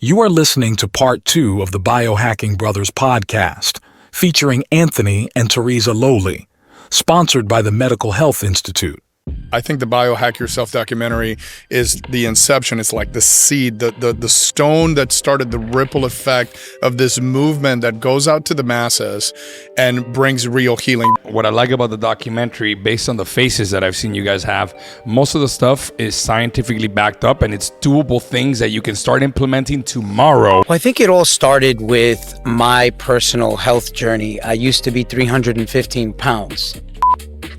You are listening to part 2 of the Biohacking Brothers podcast, featuring Anthony and Tereza Lolli, sponsored by the Medical Health Institute. I think the Biohack Yourself documentary is the inception. It's like the seed, the stone that started the ripple effect of this movement that goes out to the masses and brings real healing. What I like about the documentary, based on the faces that I've seen you guys have, most of the stuff is scientifically backed up and it's doable things that you can start implementing tomorrow. Well, I think it all started with my personal health journey. I used to be 315 pounds.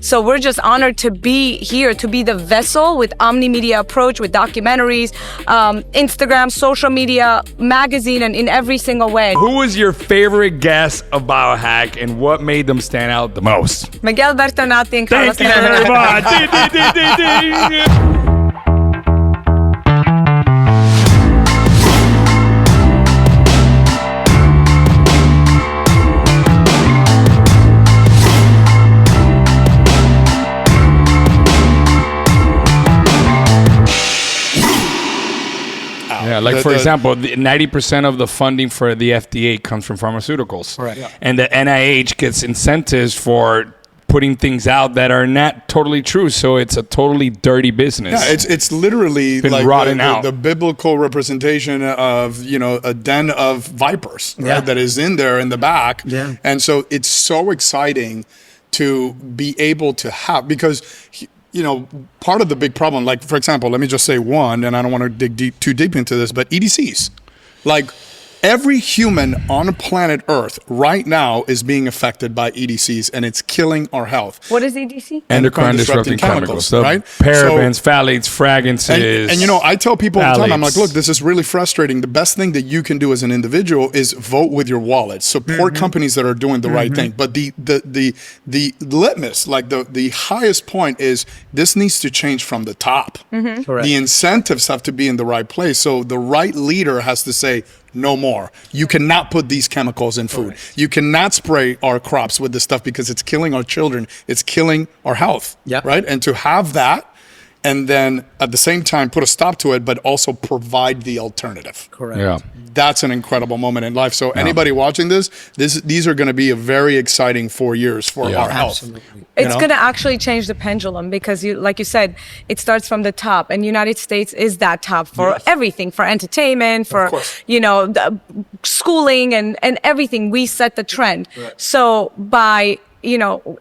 So we're just honored to be here, to be the vessel with Omni-Media approach, with documentaries, Instagram, social media, magazine, and in every single way. Who was your favorite guest of Biohack and what made them stand out the most? Miguel Bertonatti and Carlos Thank you very Bertonatti. much. Yeah, like for example, 90% of the funding for the FDA comes from pharmaceuticals. Correct. Yeah. And the NIH gets incentives for putting things out that are not totally true. So it's a totally dirty business. Yeah, it's literally Been like rotting out. the biblical representation of, a den of vipers, right, Yeah. that is in there in the back. Yeah. And so it's so exciting to be able to have, because part of the big problem, like, for example, let me just say one, and I don't want to dig too deep into this, but EDCs. Like, every human on planet Earth right now is being affected by EDCs, and it's killing our health. What is EDC? Endocrine disrupting chemicals. So right? parabens, phthalates, fragrances. And I tell people all the time, I'm like, phthalates. look, this is really frustrating. The best thing that you can do as an individual is vote with your wallet. Support companies that are doing the right thing. But the litmus, like the highest point is this needs to change from the top. Correct. The incentives have to be in the right place. So the right leader has to say, no more. You cannot put these chemicals in food. You cannot spray our crops with this stuff because it's killing our children. It's killing our health. Yep. Right? And to have that, and then at the same time put a stop to it, but also provide the alternative. Correct. Yeah. That's an incredible moment in life. So anybody watching these are going to be a very exciting 4 years for our health. Absolutely. It's going to actually change the pendulum because, like you said, it starts from the top, and United States is that top for everything, for entertainment, for the schooling and everything. We set the trend. Right. So by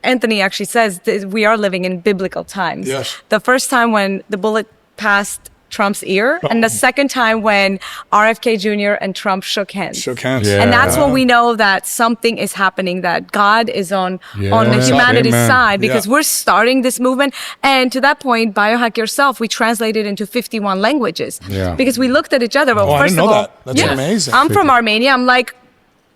Anthony actually says that we are living in biblical times. Yes. The first time when the bullet passed Trump's ear, and the second time when RFK Jr. and Trump shook hands. Yeah. And that's when we know that something is happening, that God is on the humanity's Amen. side, because we're starting this movement. And to that point, Biohack Yourself, we translated into 51 languages. Yeah. Because we looked at each other. Well, I first didn't of know all, that. That's amazing. I'm from Armenia. I'm like,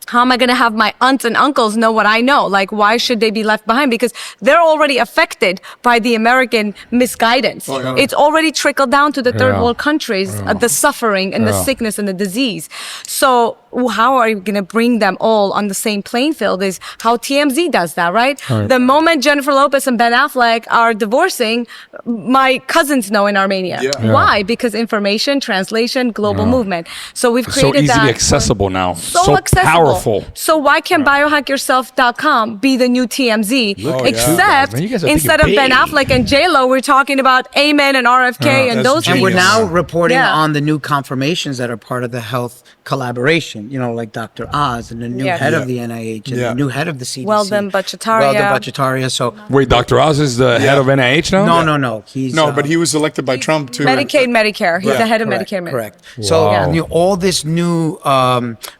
how am I going to have my aunts and uncles know what I know? Like, why should they be left behind? Because they're already affected by the American misguidance. It's already trickled down to the third world countries, the suffering and the sickness and the disease. So how are you going to bring them all on the same playing field is how TMZ does that, right? The moment Jennifer Lopez and Ben Affleck are divorcing, my cousins know in Armenia. Why? Because information, translation, global movement. So we've created so easily that. accessible now. So accessible. Powerful. So why can't biohackyourself.com be the new TMZ? Except Man, you guys are instead of thinking Ben big. Affleck and J-Lo, we're talking about Amen and RFK and that's those And people. we're genius. now reporting Yeah. on the new confirmations that are part of the health collaboration, like Dr. Oz and the new Yes. head of the NIH and the new head of the CDC. Weldon Bhattacharya. Weldon Bhattacharya. So, Wait, Dr. Oz is the head of NIH now? no. He's But he was elected by Trump to Medicaid, Medicare. He's the head of correct, Medicare. Correct. So Wow. all this new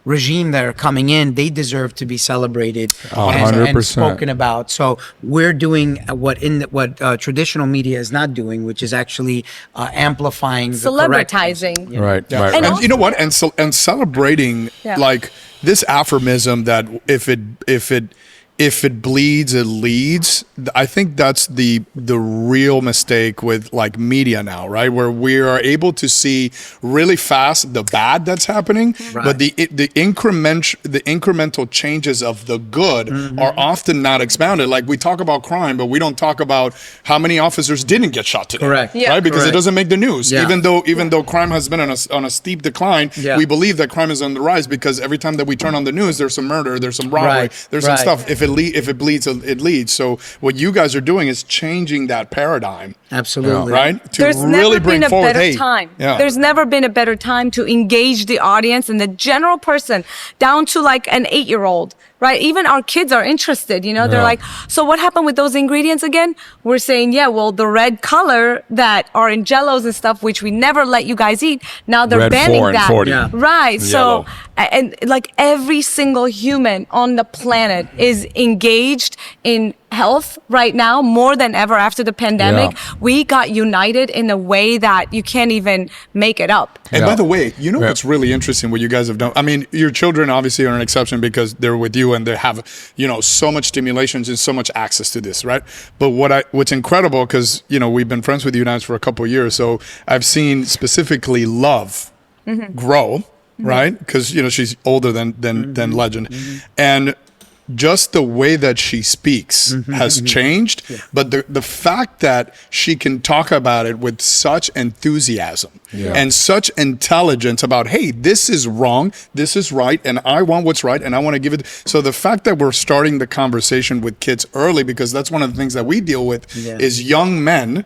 regime that are coming in, they deserve to be celebrated and 100%. spoken about. So we're doing what traditional media is not doing, which is actually amplifying the Celebritizing. Right. And And you know what? And celebrating like this aphorism that if if it bleeds, it leads. I think that's the real mistake with like media now, right? Where we are able to see really fast the bad that's happening, but the incremental changes of the good are often not expounded. Like we talk about crime, but we don't talk about how many officers didn't get shot today. Correct. Yeah. Right? Because it doesn't make the news. Yeah. Even though crime has been on a steep decline, we believe that crime is on the rise because every time that we turn on the news, there's some murder, there's some robbery, there's some stuff. If it bleeds, it leads. So what you guys are doing is changing that paradigm. Absolutely. Right? To There's really never bring been a forward, better time. There's never been a better time to engage the audience and the general person down to like an 8-year-old, right? Even our kids are interested, you know, they're like, so what happened with those ingredients again? We're saying, yeah, well, the red color that are in jellos and stuff, which we never let you guys eat. Now they're Red banning 4 and that. 40. Yeah. Right. Yellow. So, and like every single human on the planet is engaged in health right now more than ever after the pandemic. Yeah. We got united in a way that you can't even make it up. And by the way, you know what's really interesting what you guys have done? I mean, your children obviously are an exception because they're with you and they have, you know, so much stimulations and so much access to this, right? But what's incredible, because, you know, we've been friends with you guys for a couple of years, so I've seen specifically Love grow, right? Because, you know, she's older than Legend. And just the way that she speaks has changed, but the fact that she can talk about it with such enthusiasm and such intelligence about, hey, this is wrong, this is right, and I want what's right, and I want to give it. So the fact that we're starting the conversation with kids early, because that's one of the things that we deal with, is young men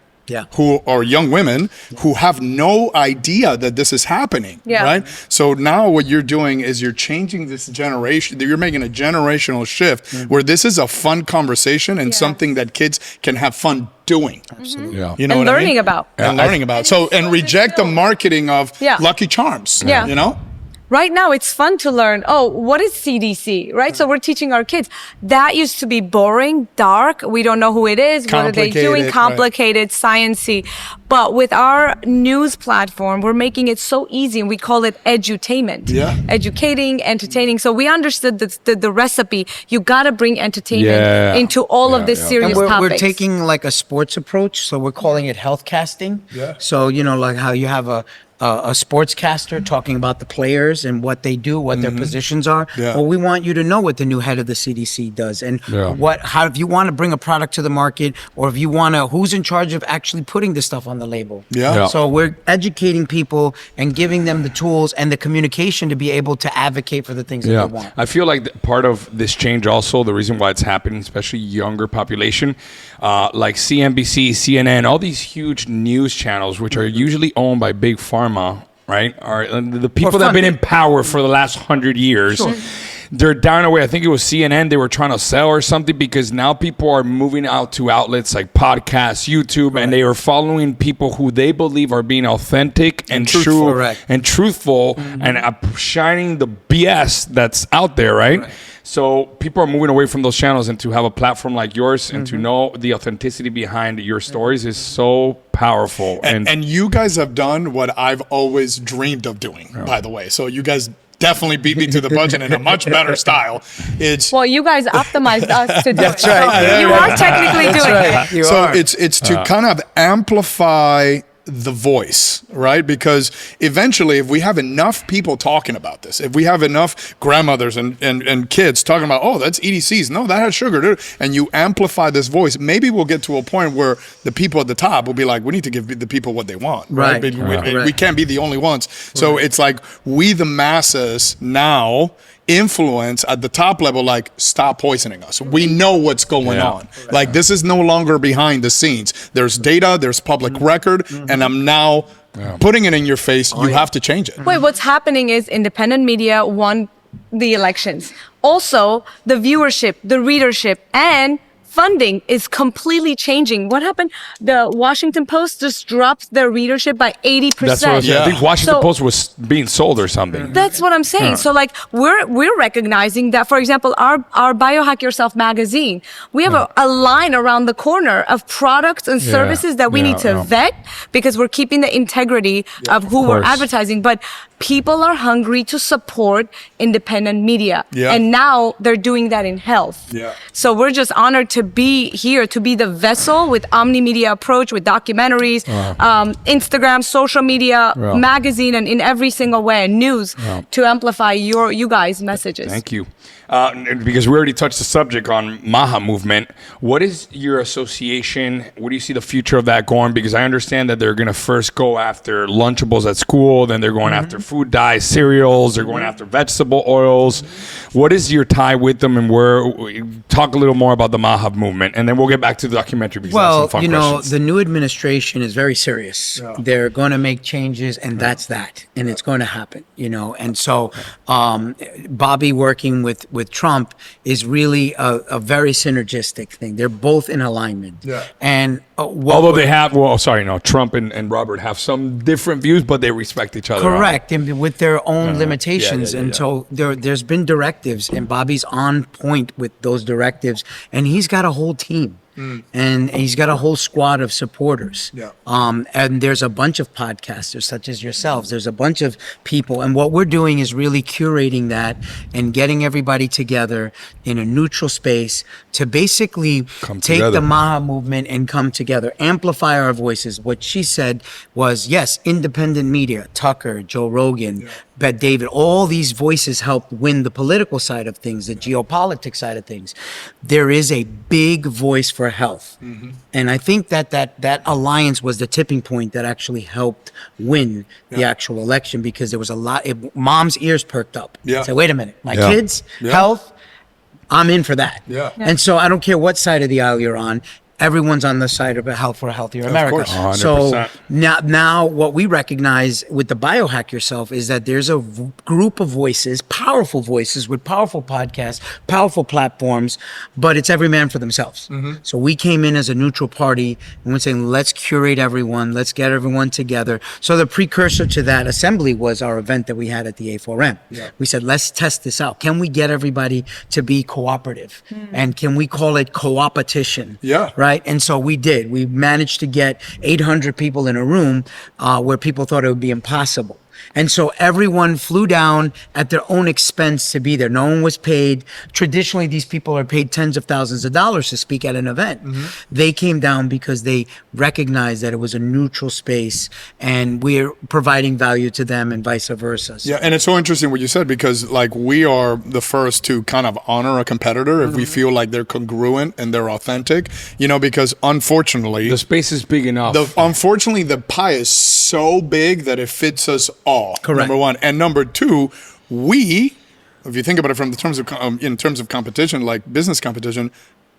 who are young women who have no idea that this is happening, right? So now what you're doing is you're changing this generation, you're making a generational shift where this is a fun conversation and something that kids can have fun doing. Absolutely. Yeah. You know And what learning I mean? about. And learning about. So, and reject the marketing of Lucky Charms, you know? Right now, it's fun to learn, oh, what is CDC, right? So we're teaching our kids. That used to be boring, dark. We don't know who it is. What are they doing? Complicated, sciencey. But with our news platform, we're making it so easy, and we call it edutainment. Educating, entertaining. So we understood the recipe. You got to bring entertainment into all of this serious and topics. we're taking like a sports approach, so we're calling it health casting. So, you know, like how you have a sportscaster talking about the players and what they do, what their positions are. Well, we want you to know what the new head of the CDC does and how, if you want to bring a product to the market, or if you want to, who's in charge of actually putting the stuff on the label. So we're educating people and giving them the tools and the communication to be able to advocate for the things that they want. I feel like part of this change also, the reason why it's happening, especially younger population, like CNBC, CNN, all these huge news channels, which are usually owned by big pharma, right? Are the people that have been in power for the last 100 years. They're down away. I think it was CNN they were trying to sell or something, because now people are moving out to outlets like podcasts, YouTube, and they are following people who they believe are being authentic and true and truthful and shining the BS that's out there, right? So people are moving away from those channels, and to have a platform like yours and to know the authenticity behind your stories is so powerful. And you guys have done what I've always dreamed of doing, by the way. So you guys definitely beat me to the punch and in a much better style. Well, you guys optimized us to do it. So you are technically doing it. It's to kind of amplify the voice, right? Because eventually, if we have enough people talking about this, if we have enough grandmothers and kids talking about, oh, that's EDCs, no, that has sugar, and you amplify this voice, maybe we'll get to a point where the people at the top will be like, we need to give the people what they want, right? We can't be the only ones. So it's like we, the masses, now influence at the top level, like, stop poisoning us. We know what's going on. Like, this is no longer behind the scenes. There's data, there's public record, and I'm now putting it in your face. You have to change it. Wait, what's happening is independent media won the elections. Also, the viewership, the readership, and funding is completely changing. What happened? The Washington Post just dropped their readership by 80%. That's what I was saying. I think Washington Post was being sold or something. That's what I'm saying. So like we're recognizing that, for example, our Biohack Yourself magazine, we have a line around the corner of products and services that we need to vet because we're keeping the integrity of who we're advertising. But people are hungry to support independent media. Yeah. And now they're doing that in health. Yeah. So we're just honored to be here, to be the vessel with Omni Media approach, with documentaries, Instagram, social media, magazine, and in every single way, news to amplify you guys' messages. Thank you. Because we already touched the subject on MAHA movement. What is your association? Where do you see the future of that going? Because I understand that they're going to first go after Lunchables at school, then they're going after food dyes, cereals, they're going after vegetable oils. What is your tie with them, and talk a little more about the MAHA movement, and then we'll get back to the documentary because I have some fun questions. The new administration is very serious. Yeah. They're going to make changes, and that's that, and it's going to happen. And so Bobby working with Trump is really a very synergistic thing. They're both in alignment. Yeah. And although they have, Trump and Robert have some different views, but they respect each other. Correct, and with their own limitations. So there's been directives, and Bobby's on point with those directives, and he's got a whole team. And he's got a whole squad of supporters. Yeah. And there's a bunch of podcasters such as yourselves. There's a bunch of people. And what we're doing is really curating that and getting everybody together in a neutral space to basically take the MAHA movement and come together, amplify our voices. What she said was, yes, independent media, Tucker, Joe Rogan, Bet David, all these voices helped win the political side of things, the geopolitics side of things. There is a big voice for health. And I think that alliance was the tipping point that actually helped win the actual election, because there was a lot, mom's ears perked up. Yeah. Say, wait a minute, my kids, health, I'm in for that. Yeah. And so I don't care what side of the aisle you're on. Everyone's on the side of a health for a healthier America. Of course. 100%. So now what we recognize with the Biohack Yourself is that there's a group of voices, powerful voices with powerful podcasts, powerful platforms, but it's every man for themselves. So we came in as a neutral party and we're saying, let's curate everyone, let's get everyone together. So the precursor to that assembly was our event that we had at the A4M. Yeah. We said, let's test this out. Can we get everybody to be cooperative? And can we call it co-opetition? Yeah. Right? And so we did. We managed to get 800 people in a room where people thought it would be impossible. And so everyone flew down at their own expense to be there. No one was paid. Traditionally, these people are paid tens of thousands of dollars to speak at an event. They came down because they recognized that it was a neutral space and we're providing value to them and vice versa. Yeah, and it's so interesting what you said, because like we are the first to kind of honor a competitor if we feel like they're congruent and they're authentic, because unfortunately the space is big enough. Unfortunately, the pie is so big that it fits us all. Correct. Number one. And number two, if you think about it from the terms of in terms of competition, like business competition,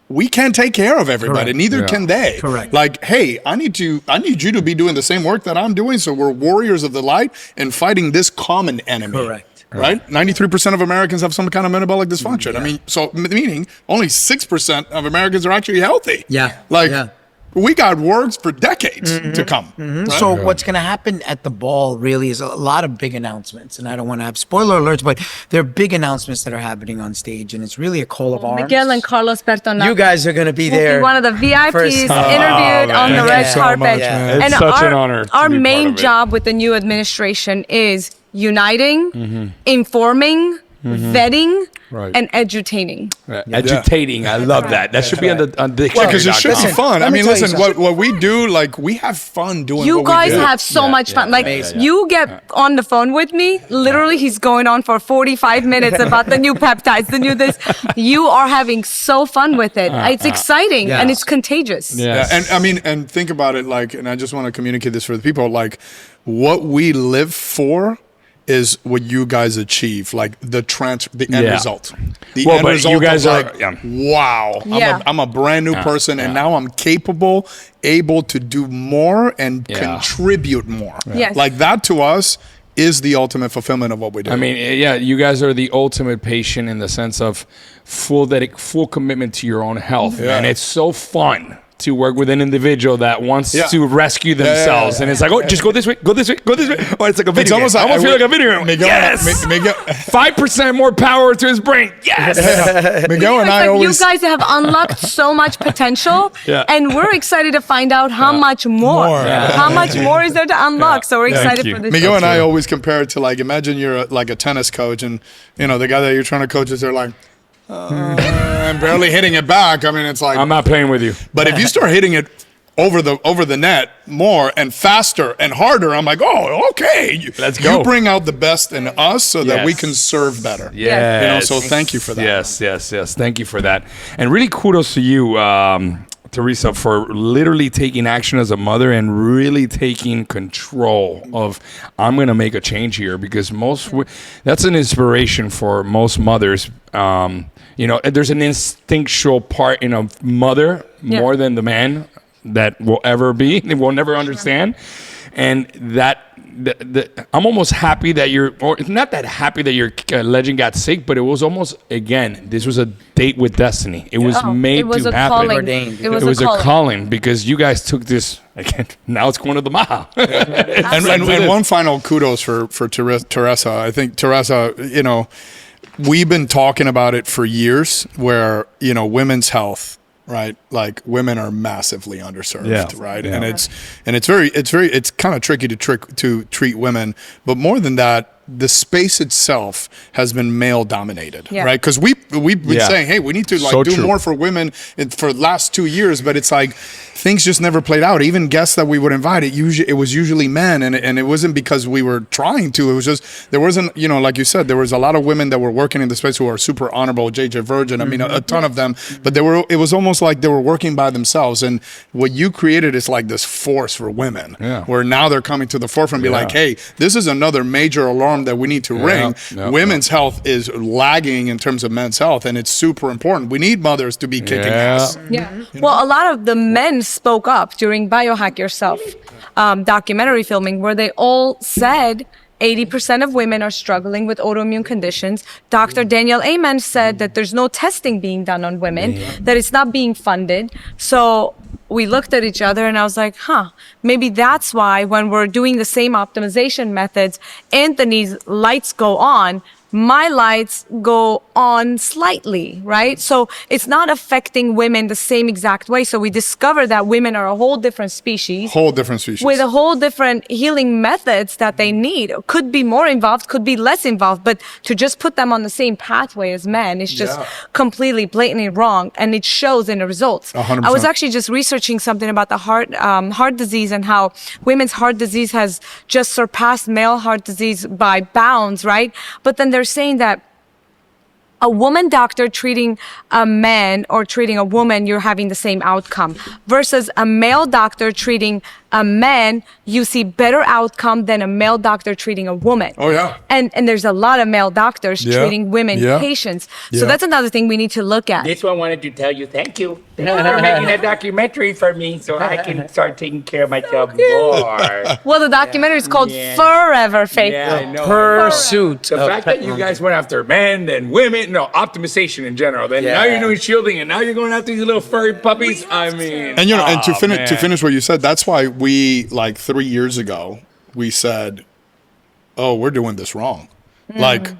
we can't take care of everybody. Correct. Neither can they. Correct. Like, hey, I need you to be doing the same work that I'm doing. So we're warriors of the light and fighting this common enemy. Correct. Right? 93% of Americans have some kind of metabolic dysfunction. Yeah. I mean, so meaning only 6% of Americans are actually healthy. Yeah. We got works for decades to come. Right? So what's going to happen at the ball really is a lot of big announcements. And I don't want to have spoiler alerts, but there are big announcements that are happening on stage. And it's really a call of arms. Miguel and Carlos Bertonatti. You guys are going to be there. Be one of the VIPs interviewed on the red carpet. Yeah. It's such an honor. Our main job with the new administration is uniting, informing, vetting, and edutaining. Edutating, I love that. That should be on the dictionary. Because it should be fun. I mean, listen, what we do, like we have fun doing. You guys have so much fun. Like you get on the phone with me. Literally, he's going on for 45 minutes about the new peptides, the new this. You are having so fun with it. It's exciting and it's contagious. Yeah, and I mean, and think about it. Like, and I just want to communicate this for the people. Like, what we live for is what you guys achieve, like the end result. The end result, you guys are like, wow, I'm a brand new person, and now I'm able to do more and contribute more. Yes. Like that to us is the ultimate fulfillment of what we do. I mean, yeah, you guys are the ultimate patient in the sense of full commitment to your own health, and it's so fun to work with an individual that wants to rescue themselves, and it's like, oh, just go this way, go this way, go this way. Oh, it's like a video. It's almost like, I feel like a video. Yes, 5% more power to his brain. Yes, Miguel and I like always. You guys have unlocked so much potential, and we're excited to find out how much more. How much more is there to unlock? So we're excited for this. Miguel and I always compare it to, like, imagine you're like a tennis coach, and the guy that you're trying to coach is there like. I'm barely hitting it back. I mean, it's like I'm not playing with you. But if you start hitting it over the net more and faster and harder, I'm like, oh, okay. Let's go. You bring out the best in us so that we can serve better. Yes. So thank you for that. Yes. Thank you for that. And really kudos to you, Tereza, for literally taking action as a mother and really taking control of, I'm going to make a change here, because that's an inspiration for most mothers. There's an instinctual part in a mother more than the man that will ever be. They will never understand. And I'm almost happy that it's not that happy that your legend got sick, but it was almost, again, this was a date with destiny. It was made to happen. It was a calling, because you guys took this, again, now it's going to the MAHA. And one final kudos for Tereza. I think Tereza, we've been talking about it for years, where, women's health, right? Like, women are massively underserved, right? Yeah. And it's kind of tricky to treat women, but more than that, the space itself has been male dominated, right? Because we've been saying, hey, we need to do more for women for the last 2 years, but it's like things just never played out. Even guests that we would invite, it was usually men, and it wasn't because we were trying to. It was just there wasn't, like you said, there was a lot of women that were working in the space who are super honorable, JJ Virgin. I mean, a ton of them, but it was almost like they were working by themselves. And what you created is like this force for women, where now they're coming to the forefront and be like, hey, this is another major alarm that we need to ring. Women's health is lagging in terms of men's health, and it's super important. We need mothers to be kicking ass. Well, a lot of the men spoke up during Biohack Yourself documentary filming, where they all said 80% of women are struggling with autoimmune conditions. Dr. Daniel Amen said that there's no testing being done on women, that it's not being funded. So we looked at each other, and I was like, maybe that's why when we're doing the same optimization methods, Anthony's lights go on, my lights go on slightly, right? So it's not affecting women the same exact way. So we discovered that women are a whole different species. With a whole different healing methods that they need. Could be more involved, could be less involved, but to just put them on the same pathway as men is just completely blatantly wrong, and it shows in the results. 100%. I was actually just researching something about the heart disease, and how women's heart disease has just surpassed male heart disease by bounds, right? But then they're saying that a woman doctor treating a man or treating a woman, you're having the same outcome, versus a male doctor treating a man, you see better outcome than a male doctor treating a woman. Oh, yeah. And there's a lot of male doctors treating women patients. So that's another thing we need to look at. This one wanted to tell you thank you. Thank you for making a documentary for me, so I can start taking care of myself more. Well, the documentary is called Forever Faith. Yeah, I know. Pursuit. The fact that you guys went after men and women, optimization in general. Then now you're doing shielding, and now you're going after these little furry puppies. I mean, and and to finish what you said, that's why we, like 3 years ago, we said, oh, we're doing this wrong. Like,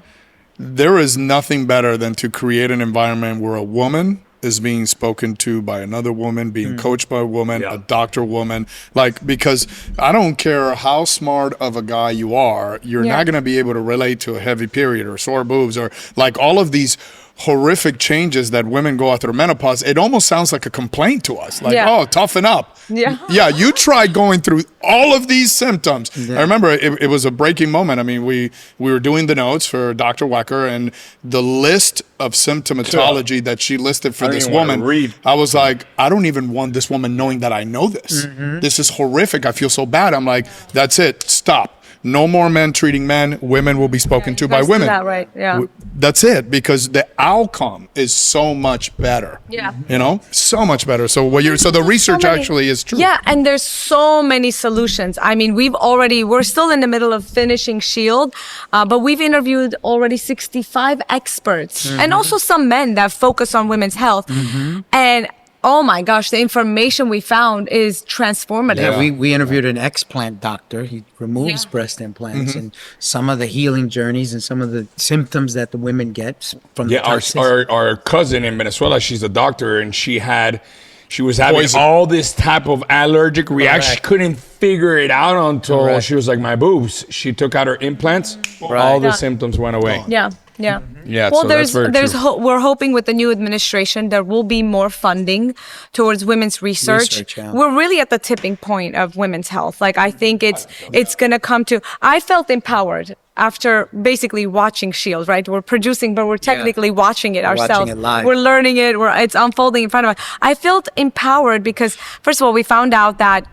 there is nothing better than to create an environment where a woman is being spoken to by another woman, being coached by a woman, a doctor woman. Like, because I don't care how smart of a guy you are, you're not going to be able to relate to a heavy period or sore boobs or like all of these horrific changes that women go through menopause. It almost sounds like a complaint to us. Like, oh, toughen up. Yeah, you tried going through all of these symptoms. I remember it was a breaking moment. I mean, we were doing the notes for Dr. Wecker, and the list of symptomatology that she listed for this woman, I was like, I don't even want this woman knowing that I know this. This is horrific. I feel so bad. I'm like, that's it. Stop. No more men treating men. Women will be spoken to by women. That right? Yeah. that's it, because the outcome is so much better. Yeah. So much better. So the research actually is true. Yeah, and there's so many solutions. I mean, we're still in the middle of finishing Shield, but we've interviewed already 65 experts and also some men that focus on women's health. And oh my gosh, the information we found is transformative. Yeah, we interviewed an explant doctor. He removes breast implants and some of the healing journeys and some of the symptoms that the women get from the toxicity. Our cousin in Venezuela, she's a doctor, and she was having all this type of allergic reaction. She couldn't figure it out until she was like, my boobs. She took out her implants. All the symptoms went away. Yeah. Yeah. Well, So that's very true. we're hoping with the new administration there will be more funding towards women's research. We're really at the tipping point of women's health. Like, I think it's going to come to. I felt empowered after basically watching Shield, right? We're producing, but we're technically watching it ourselves. Watching it live. We're learning it. It's unfolding in front of us. I felt empowered because, first of all, we found out that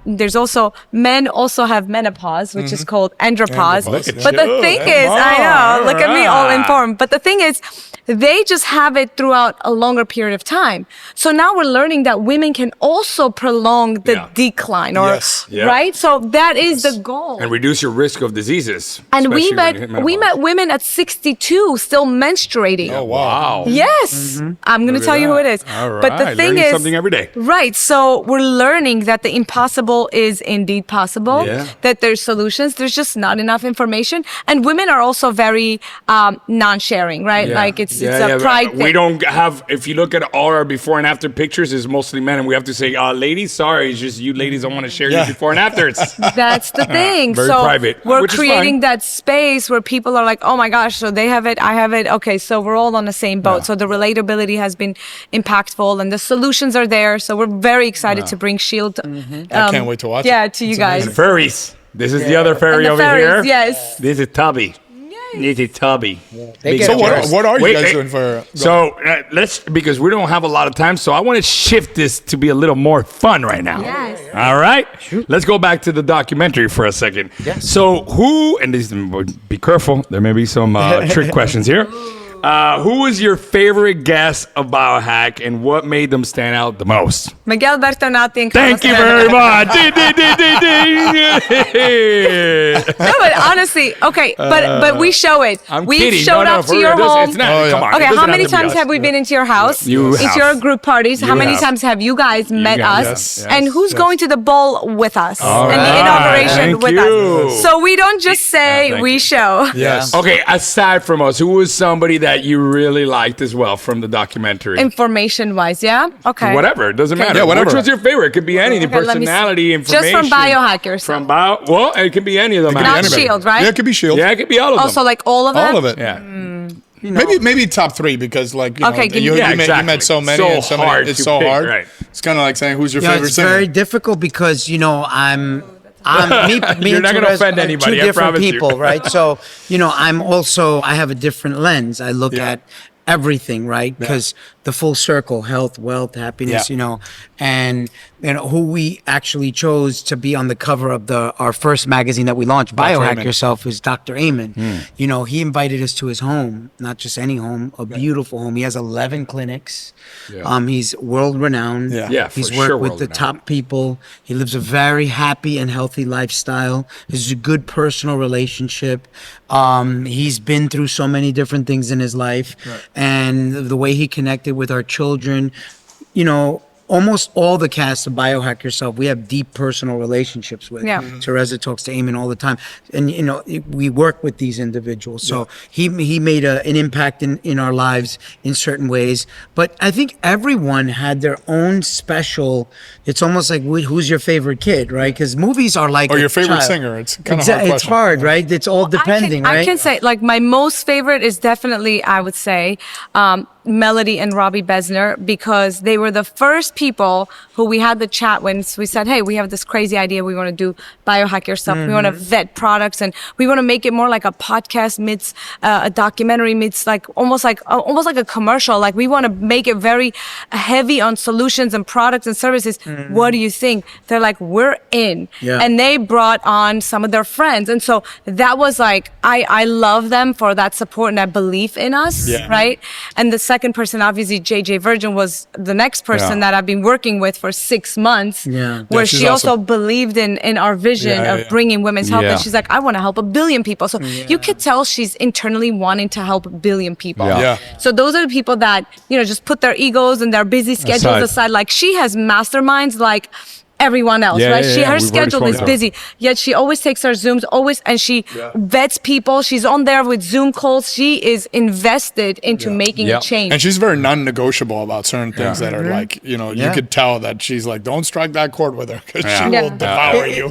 men also have menopause, which is called andropause. But the thing is, I know, look at me, all informed. But the thing is, they just have it throughout a longer period of time. So now we're learning that women can also prolong the decline, right? So that is the goal. And reduce your risk of diseases. And we met women at 62 still menstruating. Oh, wow. Yes. I'm going to tell you who it is. All right. But the thing Learning is, something every day. Right. So we're learning that the impossible is indeed possible, that there's solutions. There's just not enough information. And women are also very non-sharing, right? Like it's a pride thing. We don't have, if you look at all our before and after pictures, it's mostly men. And we have to say, ladies, sorry, it's just you ladies don't want to share your before and afters. That's the thing. Very so private, we're which is creating fine. that space where people are like, oh my gosh, so they have it, I have it. Okay, so we're all on the same boat. So the relatability has been impactful and the solutions are there. So we're very excited to bring Shield. I can't wait to watch it. Yeah, to you guys. And furries. This is the other furry over here. Yes. This is Tubby. This is Tubby. They So get what are you guys doing for? So let's, because we don't have a lot of time, so I want to shift this to be a little more fun right now. Yes. All right? Let's go back to the documentary for a second. Yes. So be careful, there may be some trick questions here. Who was your favorite guest of Biohack and what made them stand out the most? Miguel Bertonatti and Carlos Thank you very much. Ding, ding, ding, ding, ding. No, but honestly, okay, but we show it. I'm We've kidding. showed up for to real. your home. It's not, come on. Okay, It doesn't how many have to be times us. have we been into your house? You into have. your group parties? How many have. times have you guys met guys. us? Yes. And who's going to the ball with us? All and the right. inauguration Thank with you. us. So we don't just say, thank we you. show. Yes. Okay, aside from us, who was somebody that you really liked as well from the documentary? Information-wise, yeah? Okay. Whatever, it doesn't matter. Yeah, whatever. Which was your favorite? It could be any, the Okay, let me see. personality, information. Just from Biohack Yourself. Well, it could be any of them. Not actually. Shield, right? Yeah, it could be Shield. Yeah, it could be all of them. Also, like all of them? All of it. Yeah. Maybe top three, because like you, Okay, know, give you, me- you, Yeah, met, you exactly. met so many, So and so many, hard it's to so pick, hard. right. It's kind of like saying who's your You know, favorite it's singer. very difficult because I'm me You're and not gonna Tereza offend are anybody, two I different promise you. people, right? So I have a different lens. I look at everything, right? Because the full circle, health, wealth, happiness, and who we actually chose to be on the cover of our first magazine that we launched, Biohack Amen. Yourself, is Dr. Amen. He invited us to his home, not just any home, a beautiful home. He has 11 clinics. He's world renowned. Yeah, He's for worked sure with the world-renowned. top people. He lives a very happy and healthy lifestyle. He's a good personal relationship. He's been through so many different things in his life, and the way he connected with our children, almost all the cast of Biohack Yourself, we have deep personal relationships with. Yeah. Tereza talks to Eamon all the time, and we work with these individuals. So he made an impact in our lives in certain ways. But I think everyone had their own special. It's almost like who's your favorite kid, right? Because movies are like Or a your favorite child. singer. It's kind of hard It's question. hard, right? It's all depending, right? I can say, like, my most favorite is definitely, I would say, Melody and Robbie Besner, because they were the first people who we had the chat when we said, hey, we have this crazy idea. We want to do Biohack Yourself. We want to vet products, and we want to make it more like a podcast meets a documentary meets like almost like a commercial. Like we want to make it very heavy on solutions and products and services. What do you think? They're like, we're in. Yeah. And they brought on some of their friends. And so that was like, I love them for that support and that belief in us, right? And the second person, obviously, JJ Virgin was the next person that I've been working with for 6 months, where she also believed in our vision of bringing women's health. And she's like, I want to help 1 billion people. So you could tell she's internally wanting to help 1 billion people. So those are the people that, just put their egos and their busy schedules aside. Like she has masterminds like everyone else, right? Her schedule is busy, yet she always takes her Zooms, and she vets people. She's on there with Zoom calls. She is invested into making a change. And she's very non-negotiable about certain things that are like, you could tell that she's like, don't strike that chord with her because she will devour you.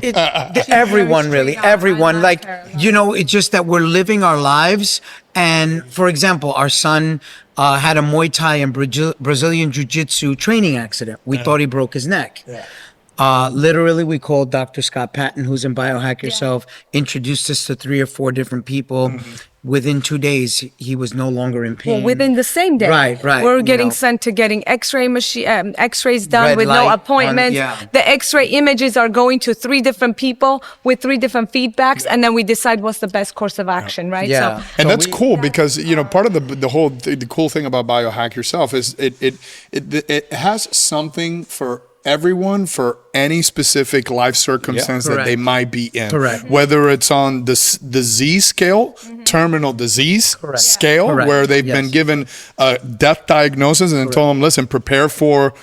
Everyone, really, everyone. Like, it's just that we're living our lives. And for example, our son had a Muay Thai and Brazilian Jiu-Jitsu training accident. We thought he broke his neck. Literally, we called Dr. Scott Patton, who's in Biohack Yourself, introduced us to 3 or 4 different people. Within 2 days, he was no longer in pain. Well, within the same day. Right. We're getting sent to getting x-rays done with no appointments. The x-ray images are going to 3 different people with 3 different feedbacks, and then we decide what's the best course of action, right? Yeah. And that's cool because, part of the cool thing about Biohack Yourself is it has something for everyone for any specific life circumstance that they might be in. Whether it's on the disease scale, terminal disease scale, where they've been given a death diagnosis and told them, listen, prepare for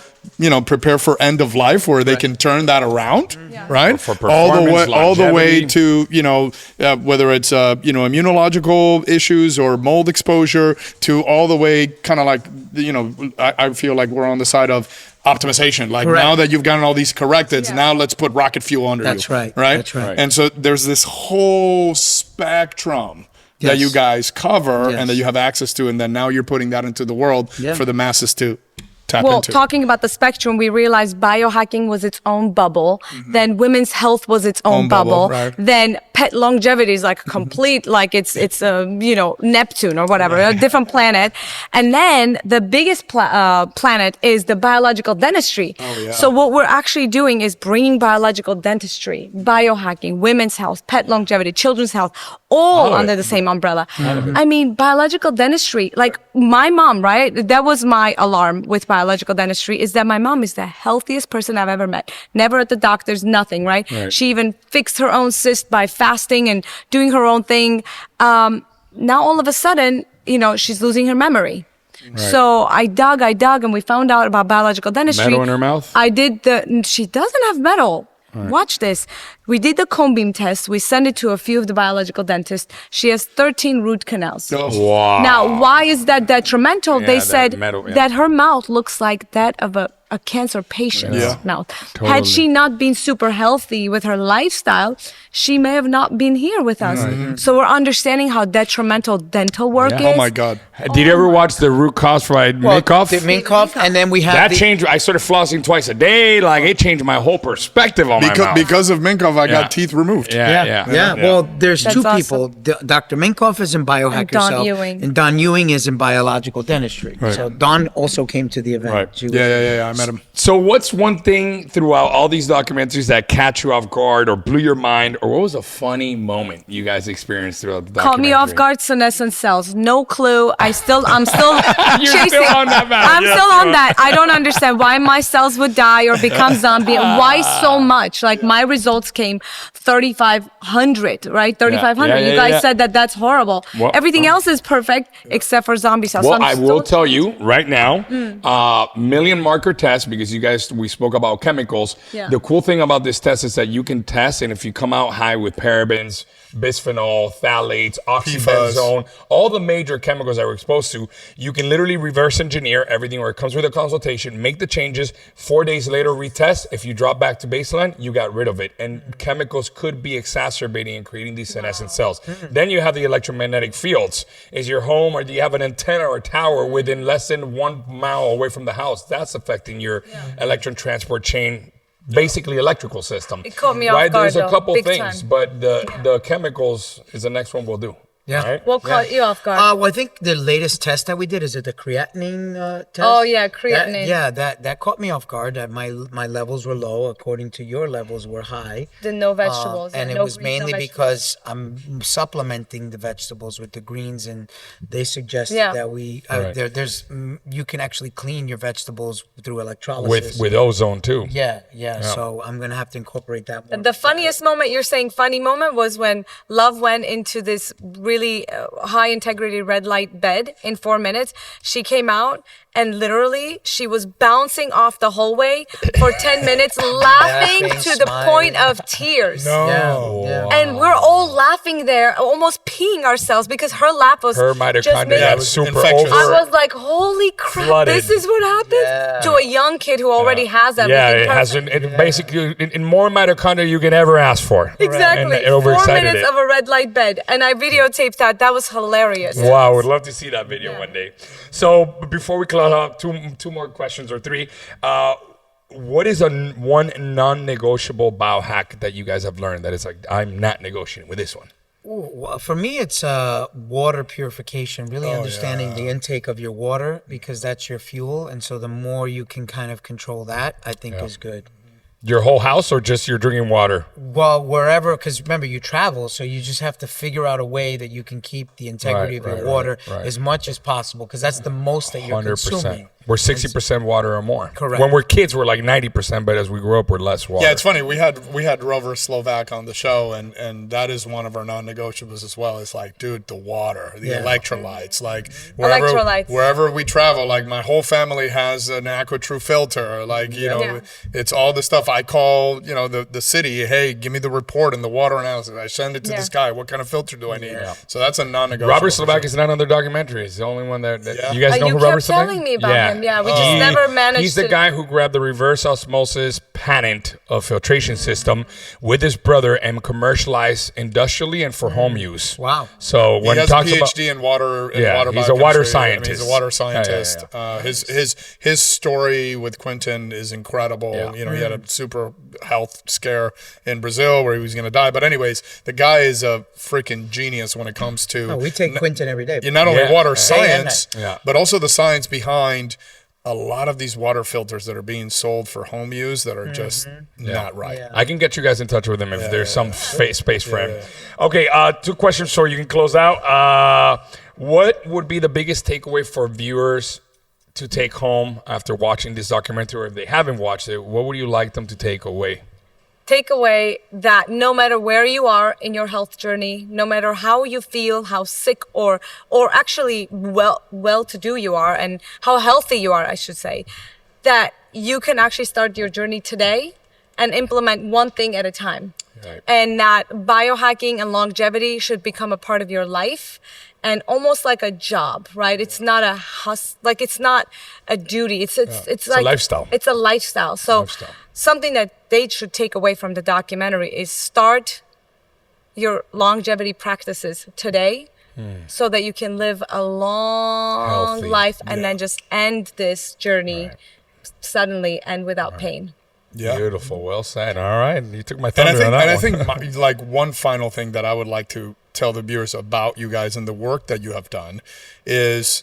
end of life, where they can turn that around, right? For all the way to, whether it's, immunological issues or mold exposure, to all the way kind of like, I feel like we're on the side of optimization. Like now that you've gotten all these corrected, now let's put rocket fuel under you. That's right. And so there's this whole spectrum that you guys cover and that you have access to, and then now you're putting that into the world for the masses to tap into. Talking about the spectrum, we realized biohacking was its own bubble. Then women's health was its own bubble. Then pet longevity is like complete, like it's Neptune or whatever, a different planet. And then the biggest planet is the biological dentistry. So what we're actually doing is bringing biological dentistry, biohacking, women's health, pet longevity, children's health, all under the same umbrella. I mean, biological dentistry, like my mom, right? That was my alarm with biological dentistry, is that my mom is the healthiest person I've ever met. Never at the doctor's, nothing, right? She even fixed her own cyst by fasting and doing her own thing. Now all of a sudden, she's losing her memory. So I dug, and we found out about biological dentistry. Metal in her mouth? She doesn't have metal. Watch this. We did the cone beam test. We sent it to a few of the biological dentists. She has 13 root canals. Wow. Now, why is that detrimental? They said that her mouth looks like that of a cancer patient's mouth. Had she not been super healthy with her lifestyle, she may have not been here with us. So we're understanding how detrimental dental work is. Oh my God. Did you ever watch the root cause for Minkoff? The Minkoff, and then we have that changed. I started flossing twice a day. Like it changed my whole perspective on my mouth. Because of Minkoff, I got teeth removed. Well, there's two people. Dr. Minkoff is in Biohack Yourself, and Don Ewing is in biological dentistry. So Don also came to the event. I met him. So what's one thing throughout all these documentaries that catch you off guard or blew your mind, or what was a funny moment you guys experienced throughout the documentary? Caught me off guard, senescent cells. No clue. I'm still You're chasing. still on that battle. I'm still on that. I don't understand why my cells would die or become zombie. Why so much? Like my results came 3,500, right? 3,500. You guys said that's horrible. Well, everything else is perfect except for zombie cells. Well, so I will tell you right now, million marker test, because we spoke about chemicals. The cool thing about this test is that you can test, and if you come out high with parabens, bisphenol, phthalates, oxybenzone, all the major chemicals that we're exposed to. You can literally reverse engineer everything, or it comes with a consultation, make the changes, 4 days later retest. If you drop back to baseline, you got rid of it. And chemicals could be exacerbating and creating these senescent cells. Then you have the electromagnetic fields. Is your home, or do you have an antenna or tower within less than 1 mile away from the house? That's affecting your electron transport chain, basically electrical system. It caught me off guard, There's a though, couple big things, time. but the chemicals is the next one we'll do. Yeah. Right? What caught you off guard? Well, I think the latest test that we did, is it the creatinine test? Oh, yeah, creatinine. That caught me off guard. That my levels were low, according to your levels were high. The no vegetables. And it no was greens, no mainly vegetables. because I'm supplementing the vegetables with the greens, and they suggested that we you can actually clean your vegetables through electrolysis with ozone too. Yeah. So I'm gonna have to incorporate that more. The funniest moment, you're saying funny moment, was when Love went into this really high integrity red light bed in 4 minutes. She came out and literally she was bouncing off the hallway for 10 minutes, laughing to the point of tears. Yeah. And we're all laughing there, almost peeing ourselves because her lap was Her just mitochondria making was super infectious. I over. was like, holy crap, Flooded. this is what happens to a young kid who already has everything. Yeah, it has perfect. basically in more mitochondria you can ever ask for. Exactly. And it 4 overexcited minutes it. of a red light bed. And I videotaped that. That was hilarious. Wow, I would love to see that video one day. So before we close out, two more questions or three. What is one non-negotiable biohack that you guys have learned that is like, I'm not negotiating with this one? Well, for me, it's water purification, really understanding the intake of your water, because that's your fuel. And so the more you can kind of control that, I think is good. Your whole house or just your drinking water? Well, wherever, because remember, you travel, so you just have to figure out a way that you can keep the integrity of your water as much as possible, because that's the most that you're 100%. consuming. We're 60% water or more. Correct. When we're kids, we're like 90%, but as we grow up, we're less water. Yeah, it's funny. We had Rover Slovak on the show, and that is one of our non-negotiables as well. It's like, dude, the water, the electrolytes, like wherever we travel. Like my whole family has an AquaTrue filter. Like it's all the stuff. I call the city. Hey, give me the report and the water analysis. I send it to this guy. What kind of filter do I need? So that's a non-negotiable. Robert Slovak is not on their documentary. He's the only one that you guys know you who kept Robert Slovak? telling me about him. Yeah, we just never managed. He's the guy who grabbed the reverse osmosis patent of filtration system with his brother and commercialized industrially and for home use. Wow! So when he has talks a about PhD in water, he's a water biochemistry. scientist. He's a water scientist. His story with Quentin is incredible. Yeah. He had a super health scare in Brazil where he was going to die. But anyways, the guy is a freaking genius when it comes to. We take Quentin every day. Not only water science, Yeah. but also the science behind a lot of these water filters that are being sold for home use that are just not right. Yeah. I can get you guys in touch with him if there's some space for him. Okay, 2 questions so you can close out. What would be the biggest takeaway for viewers to take home after watching this documentary, or if they haven't watched it? What would you like them to take away? Take away that no matter where you are in your health journey, no matter how you feel, how sick or actually well-to-do you are, and how healthy you are, I should say, that you can actually start your journey today and implement one thing at a time. Right. And that biohacking and longevity should become a part of your life and almost like a job, right? It's not a it's not a duty. It's like a lifestyle. It's a lifestyle. So something that they should take away from the documentary is start your longevity practices today so that you can live a long life and then just end this journey suddenly and without pain. Yeah. Beautiful. Well said. All right. You took my thunder on that And I one. think like one final thing that I would like to tell the viewers about you guys and the work that you have done is,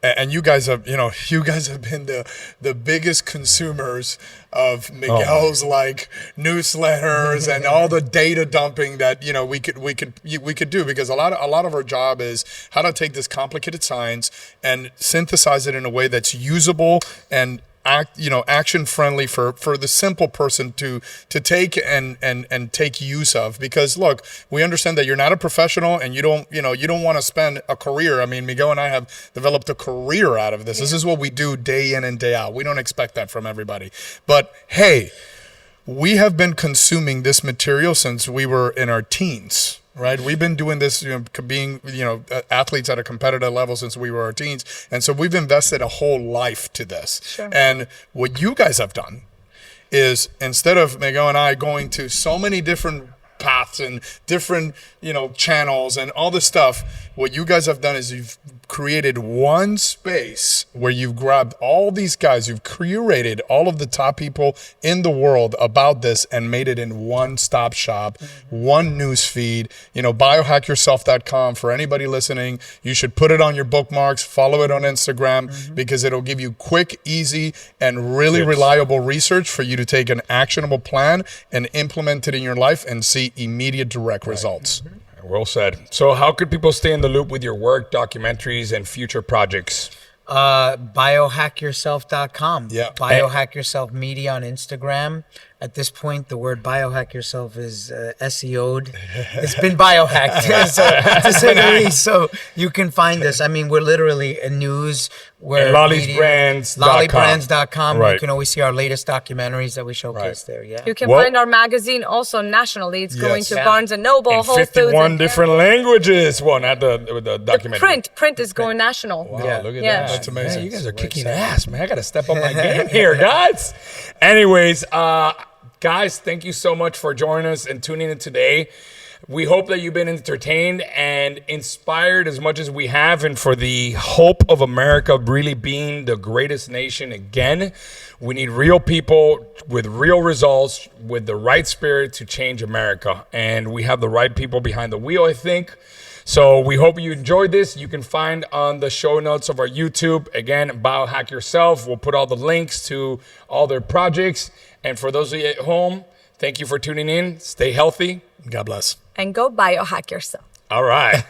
and you guys have been the biggest consumers of Miguel's like newsletters and all the data dumping that we could do, because a lot of our job is how to take this complicated science and synthesize it in a way that's usable and action friendly for the simple person to take and take use of. Because look, we understand that you're not a professional and you don't want to spend a career. I mean, Miguel and I have developed a career out of this. This is what we do day in and day out. We don't expect that from everybody. But hey, we have been consuming this material since we were in our teens. right? We've been doing this, being, athletes at a competitive level since we were our teens. And so we've invested a whole life to this. Sure. And what you guys have done is, instead of Miguel and I going to so many different paths and different, channels and all this stuff, what you guys have done is you've created one space where you've grabbed all these guys, you've curated all of the top people in the world about this and made it in one-stop shop, one news feed. Biohackyourself.com. For anybody listening, you should put it on your bookmarks, follow it on Instagram, because it'll give you quick, easy, and really reliable research for you to take an actionable plan and implement it in your life and see immediate direct results. Well said. So how could people stay in the loop with your work, documentaries, and future projects? Biohackyourself.com. Yeah. Biohack Yourself Media on Instagram. At this point, the word Biohack Yourself is SEO'd. It's been biohacked, to say the least. So you can find us. I mean, we're literally a news. We're lollybrands.com. You can always see our latest documentaries that we showcase there. Yeah. You can find our magazine also nationally. It's going to Barnes & Noble, in Whole Foods. 51 different languages. Well, not the documentary. Print is going national. Wow, look at Yeah. that. That's amazing. Man, you guys are kicking ass, man. I got to step up my game here, guys. Anyways, guys, thank you so much for joining us and tuning in today. We hope that you've been entertained and inspired as much as we have, and for the hope of America really being the greatest nation again. We need real people with real results, with the right spirit to change America. And we have the right people behind the wheel, I think. So we hope you enjoyed this. You can find on the show notes of our YouTube, again, Biohack Yourself. We'll put all the links to all their projects. And for those of you at home, thank you for tuning in. Stay healthy. God bless. And go biohack yourself. All right.